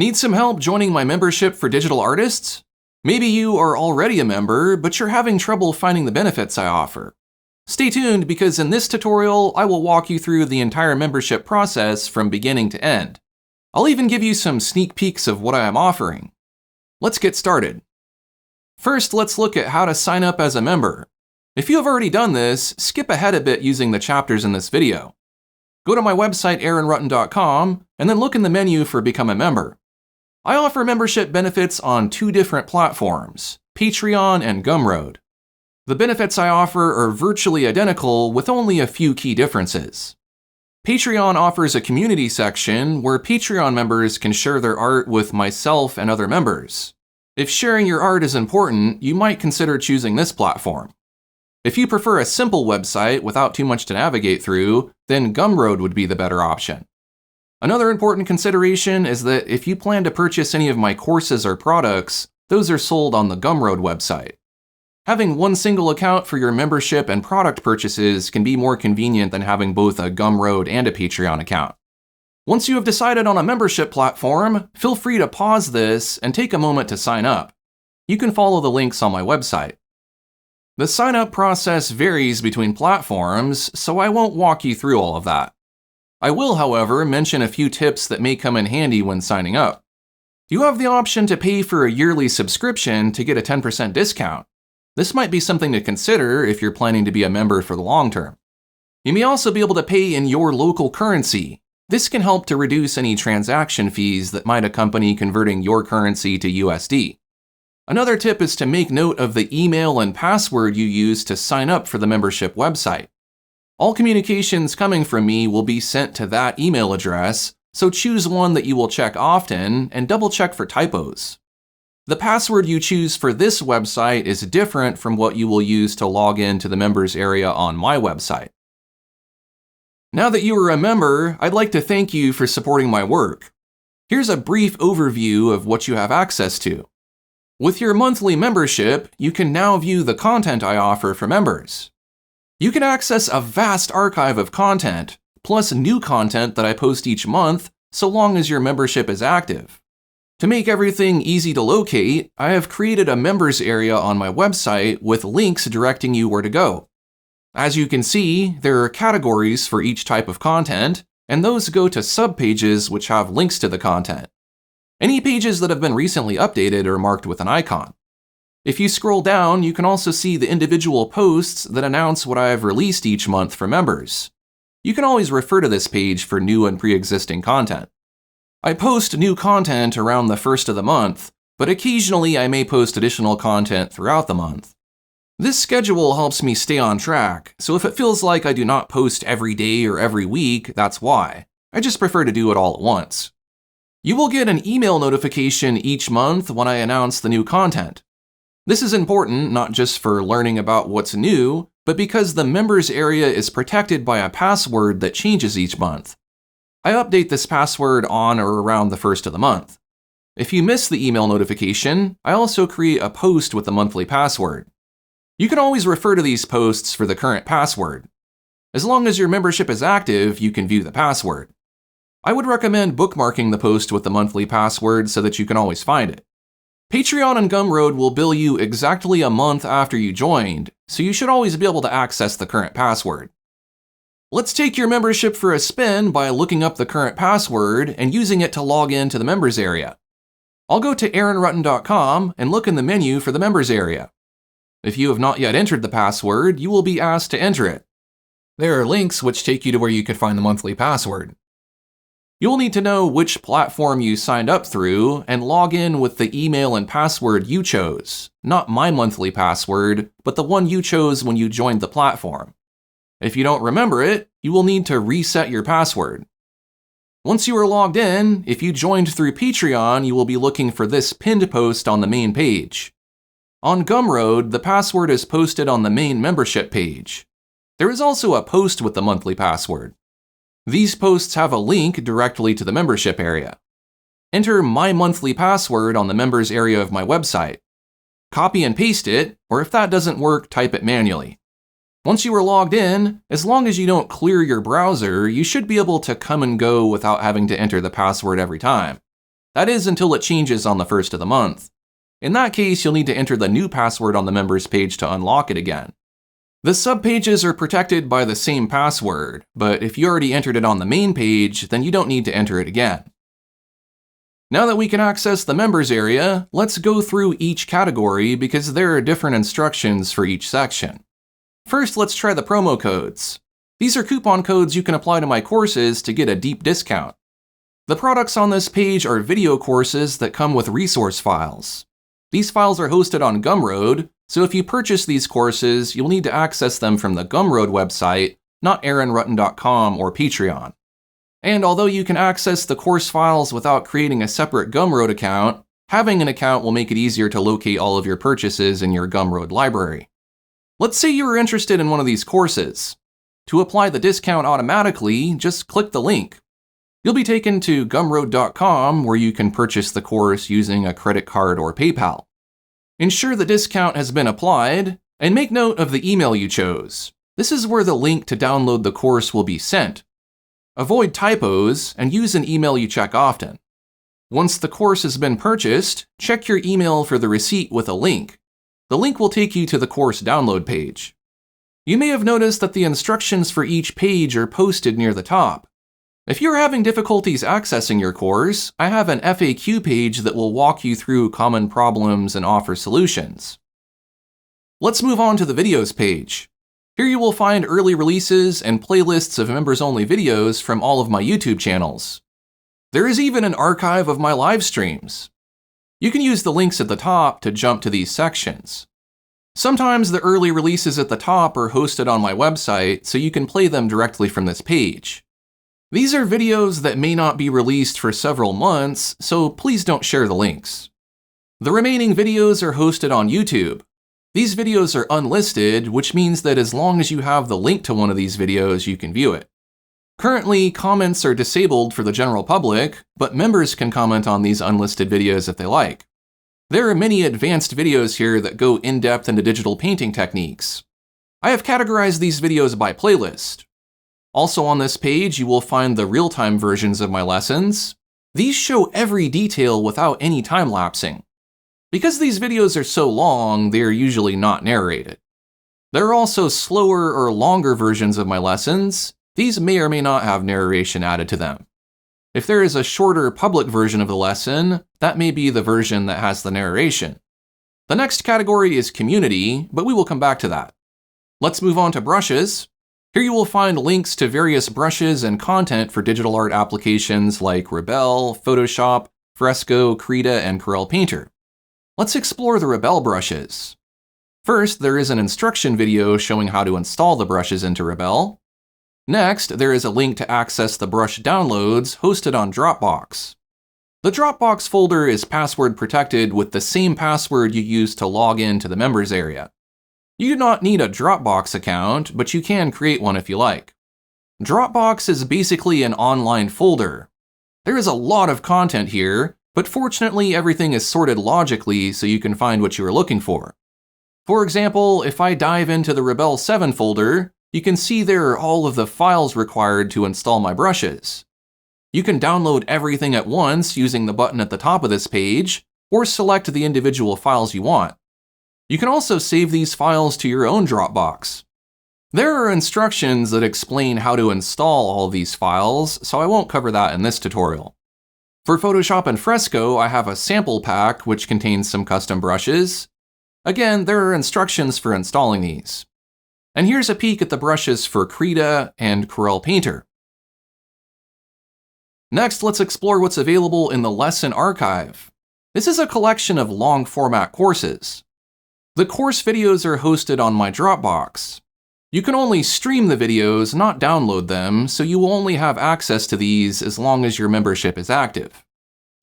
Need some help joining my membership for digital artists? Maybe you are already a member, but you're having trouble finding the benefits I offer. Stay tuned because in this tutorial, I will walk you through the entire membership process from beginning to end. I'll even give you some sneak peeks of what I am offering. Let's get started. First, let's look at how to sign up as a member. If you have already done this, skip ahead a bit using the chapters in this video. Go to my website Rutten.com and then look in the menu for Become a Member. I offer membership benefits on 2 different platforms, Patreon and Gumroad. The benefits I offer are virtually identical with only a few key differences. Patreon offers a community section where Patreon members can share their art with myself and other members. If sharing your art is important, you might consider choosing this platform. If you prefer a simple website without too much to navigate through, then Gumroad would be the better option. Another important consideration is that if you plan to purchase any of my courses or products, those are sold on the Gumroad website. Having one single account for your membership and product purchases can be more convenient than having both a Gumroad and a Patreon account. Once you have decided on a membership platform, feel free to pause this and take a moment to sign up. You can follow the links on my website. The sign-up process varies between platforms, so I won't walk you through all of that. I will, however, mention a few tips that may come in handy when signing up. You have the option to pay for a yearly subscription to get a 10% discount. This might be something to consider if you're planning to be a member for the long term. You may also be able to pay in your local currency. This can help to reduce any transaction fees that might accompany converting your currency to USD. Another tip is to make note of the email and password you use to sign up for the membership website. All communications coming from me will be sent to that email address, so choose one that you will check often and double check for typos. The password you choose for this website is different from what you will use to log in to the members area on my website. Now that you are a member, I'd like to thank you for supporting my work. Here's a brief overview of what you have access to. With your monthly membership, you can now view the content I offer for members. You can access a vast archive of content, plus new content that I post each month, so long as your membership is active. To make everything easy to locate, I have created a members area on my website with links directing you where to go. As you can see, there are categories for each type of content, and those go to subpages which have links to the content. Any pages that have been recently updated are marked with an icon. If you scroll down, you can also see the individual posts that announce what I have released each month for members. You can always refer to this page for new and pre-existing content. I post new content around the first of the month, but occasionally I may post additional content throughout the month. This schedule helps me stay on track, so if it feels like I do not post every day or every week, that's why. I just prefer to do it all at once. You will get an email notification each month when I announce the new content. This is important not just for learning about what's new, but because the members area is protected by a password that changes each month. I update this password on or around the first of the month. If you miss the email notification, I also create a post with the monthly password. You can always refer to these posts for the current password. As long as your membership is active, you can view the password. I would recommend bookmarking the post with the monthly password so that you can always find it. Patreon and Gumroad will bill you exactly a month after you joined, so you should always be able to access the current password. Let's take your membership for a spin by looking up the current password and using it to log in to the members area. I'll go to Rutten.com and look in the menu for the members area. If you have not yet entered the password, you will be asked to enter it. There are links which take you to where you can find the monthly password. You'll need to know which platform you signed up through and log in with the email and password you chose, not my monthly password, but the one you chose when you joined the platform. If you don't remember it, you will need to reset your password. Once you are logged in, if you joined through Patreon, you will be looking for this pinned post on the main page. On Gumroad, the password is posted on the main membership page. There is also a post with the monthly password. These posts have a link directly to the membership area. Enter my monthly password on the members area of my website. Copy and paste it, or if that doesn't work, type it manually. Once you are logged in, as long as you don't clear your browser, you should be able to come and go without having to enter the password every time. That is until it changes on the first of the month. In that case, you'll need to enter the new password on the members page to unlock it again. The subpages are protected by the same password, but if you already entered it on the main page, then you don't need to enter it again. Now that we can access the members area, let's go through each category because there are different instructions for each section. First, let's try the promo codes. These are coupon codes you can apply to my courses to get a deep discount. The products on this page are video courses that come with resource files. These files are hosted on Gumroad, so if you purchase these courses, you'll need to access them from the Gumroad website, not aaronrutten.com or Patreon. And although you can access the course files without creating a separate Gumroad account, having an account will make it easier to locate all of your purchases in your Gumroad library. Let's say you are interested in one of these courses. To apply the discount automatically, just click the link. You'll be taken to gumroad.com where you can purchase the course using a credit card or PayPal. Ensure the discount has been applied, and make note of the email you chose. This is where the link to download the course will be sent. Avoid typos and use an email you check often. Once the course has been purchased, check your email for the receipt with a link. The link will take you to the course download page. You may have noticed that the instructions for each page are posted near the top. If you're having difficulties accessing your course, I have an FAQ page that will walk you through common problems and offer solutions. Let's move on to the videos page. Here you will find early releases and playlists of members-only videos from all of my YouTube channels. There is even an archive of my live streams. You can use the links at the top to jump to these sections. Sometimes the early releases at the top are hosted on my website, so you can play them directly from this page. These are videos that may not be released for several months, so please don't share the links. The remaining videos are hosted on YouTube. These videos are unlisted, which means that as long as you have the link to one of these videos, you can view it. Currently, comments are disabled for the general public, but members can comment on these unlisted videos if they like. There are many advanced videos here that go in-depth into digital painting techniques. I have categorized these videos by playlist. Also on this page, you will find the real-time versions of my lessons. These show every detail without any time-lapsing. Because these videos are so long, they are usually not narrated. There are also slower or longer versions of my lessons. These may or may not have narration added to them. If there is a shorter public version of the lesson, that may be the version that has the narration. The next category is community, but we will come back to that. Let's move on to brushes. Here you will find links to various brushes and content for digital art applications like Rebel, Photoshop, Fresco, Krita, and Corel Painter. Let's explore the Rebel brushes. First, there is an instruction video showing how to install the brushes into Rebel. Next, there is a link to access the brush downloads hosted on Dropbox. The Dropbox folder is password protected with the same password you use to log in to the members area. You do not need a Dropbox account, but you can create one if you like. Dropbox is basically an online folder. There is a lot of content here, but fortunately everything is sorted logically so you can find what you are looking for. For example, if I dive into the Rebel 7 folder, you can see there are all of the files required to install my brushes. You can download everything at once using the button at the top of this page, or select the individual files you want. You can also save these files to your own Dropbox. There are instructions that explain how to install all of these files, so I won't cover that in this tutorial. For Photoshop and Fresco, I have a sample pack which contains some custom brushes. Again, there are instructions for installing these. And here's a peek at the brushes for Krita and Corel Painter. Next, let's explore what's available in the Lesson Archive. This is a collection of long format courses. The course videos are hosted on my Dropbox. You can only stream the videos, not download them, so you will only have access to these as long as your membership is active.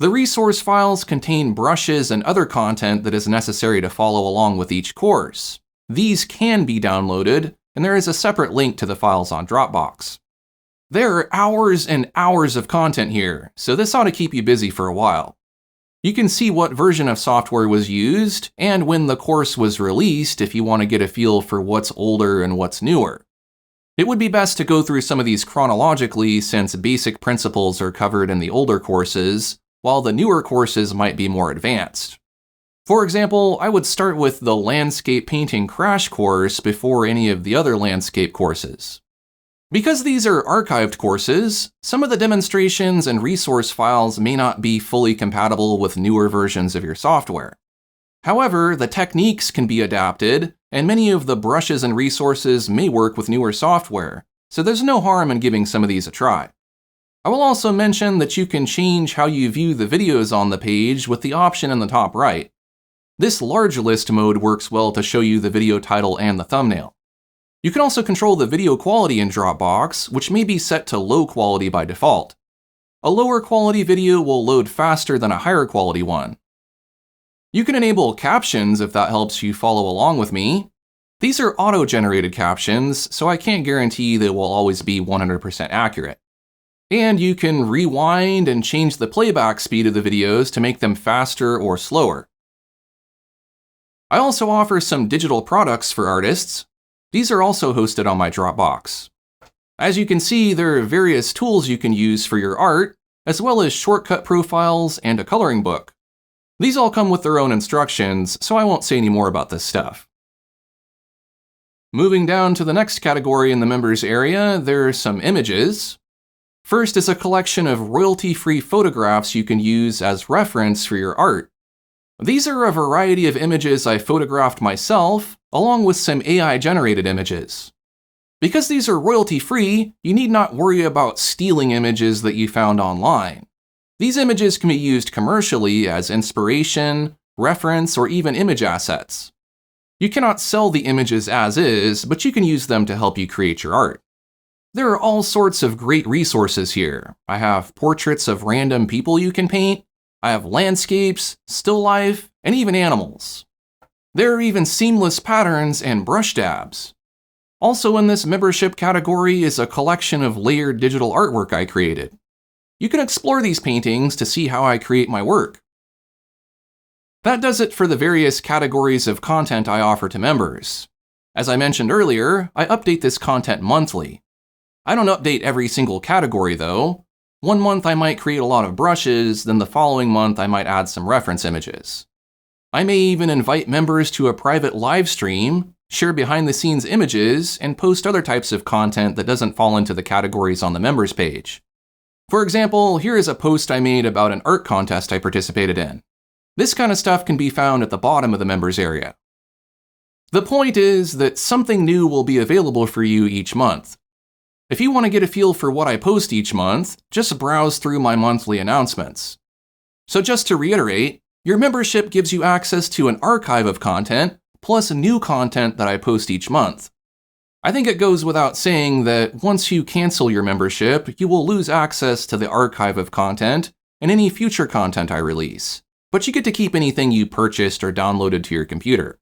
The resource files contain brushes and other content that is necessary to follow along with each course. These can be downloaded, and there is a separate link to the files on Dropbox. There are hours and hours of content here, so this ought to keep you busy for a while. You can see what version of software was used and when the course was released if you want to get a feel for what's older and what's newer. It would be best to go through some of these chronologically since basic principles are covered in the older courses, while the newer courses might be more advanced. For example, I would start with the Landscape Painting Crash course before any of the other landscape courses. Because these are archived courses, some of the demonstrations and resource files may not be fully compatible with newer versions of your software. However, the techniques can be adapted, and many of the brushes and resources may work with newer software, so there's no harm in giving some of these a try. I will also mention that you can change how you view the videos on the page with the option in the top right. This large list mode works well to show you the video title and the thumbnail. You can also control the video quality in Dropbox, which may be set to low quality by default. A lower quality video will load faster than a higher quality one. You can enable captions if that helps you follow along with me. These are auto-generated captions, so I can't guarantee they will always be 100% accurate. And you can rewind and change the playback speed of the videos to make them faster or slower. I also offer some digital products for artists. These are also hosted on my Dropbox. As you can see, there are various tools you can use for your art, as well as shortcut profiles and a coloring book. These all come with their own instructions, so I won't say any more about this stuff. Moving down to the next category in the members area, there are some images. First is a collection of royalty-free photographs you can use as reference for your art. These are a variety of images I photographed myself, along with some AI-generated images. Because these are royalty-free, you need not worry about stealing images that you found online. These images can be used commercially as inspiration, reference, or even image assets. You cannot sell the images as is, but you can use them to help you create your art. There are all sorts of great resources here. I have portraits of random people you can paint. I have landscapes, still life, and even animals. There are even seamless patterns and brush dabs. Also in this membership category is a collection of layered digital artwork I created. You can explore these paintings to see how I create my work. That does it for the various categories of content I offer to members. As I mentioned earlier, I update this content monthly. I don't update every single category though. One month I might create a lot of brushes, then the following month I might add some reference images. I may even invite members to a private live stream, share behind-the-scenes images, and post other types of content that doesn't fall into the categories on the members page. For example, here is a post I made about an art contest I participated in. This kind of stuff can be found at the bottom of the members area. The point is that something new will be available for you each month. If you want to get a feel for what I post each month, just browse through my monthly announcements. So just to reiterate, your membership gives you access to an archive of content, plus new content that I post each month. I think it goes without saying that once you cancel your membership, you will lose access to the archive of content and any future content I release, but you get to keep anything you purchased or downloaded to your computer.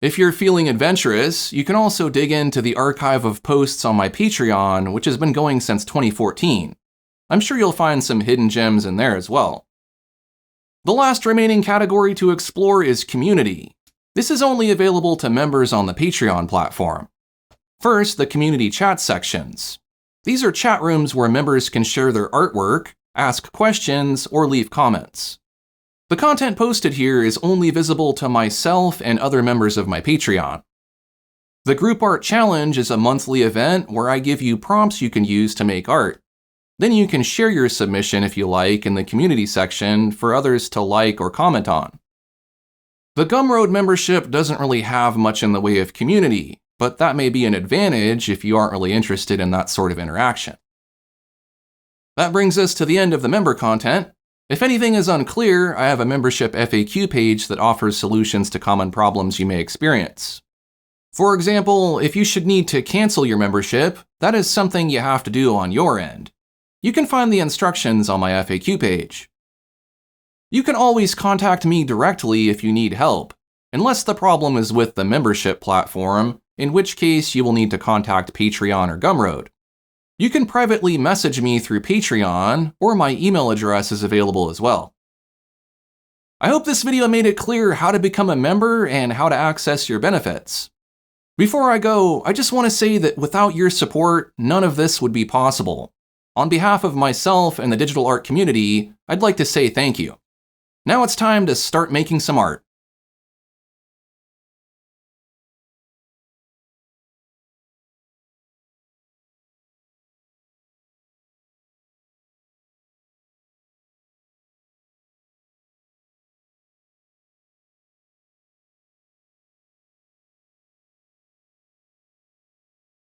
If you're feeling adventurous, you can also dig into the archive of posts on my Patreon, which has been going since 2014. I'm sure you'll find some hidden gems in there as well. The last remaining category to explore is community. This is only available to members on the Patreon platform. First, the community chat sections. These are chat rooms where members can share their artwork, ask questions, or leave comments. The content posted here is only visible to myself and other members of my Patreon. The Group Art Challenge is a monthly event where I give you prompts you can use to make art. Then you can share your submission if you like in the community section for others to like or comment on. The Gumroad membership doesn't really have much in the way of community, but that may be an advantage if you aren't really interested in that sort of interaction. That brings us to the end of the member content. If anything is unclear, I have a membership FAQ page that offers solutions to common problems you may experience. For example, if you should need to cancel your membership, that is something you have to do on your end. You can find the instructions on my FAQ page. You can always contact me directly if you need help, unless the problem is with the membership platform, in which case you will need to contact Patreon or Gumroad. You can privately message me through Patreon, or my email address is available as well. I hope this video made it clear how to become a member and how to access your benefits. Before I go, I just want to say that without your support, none of this would be possible. On behalf of myself and the digital art community, I'd like to say thank you. Now it's time to start making some art.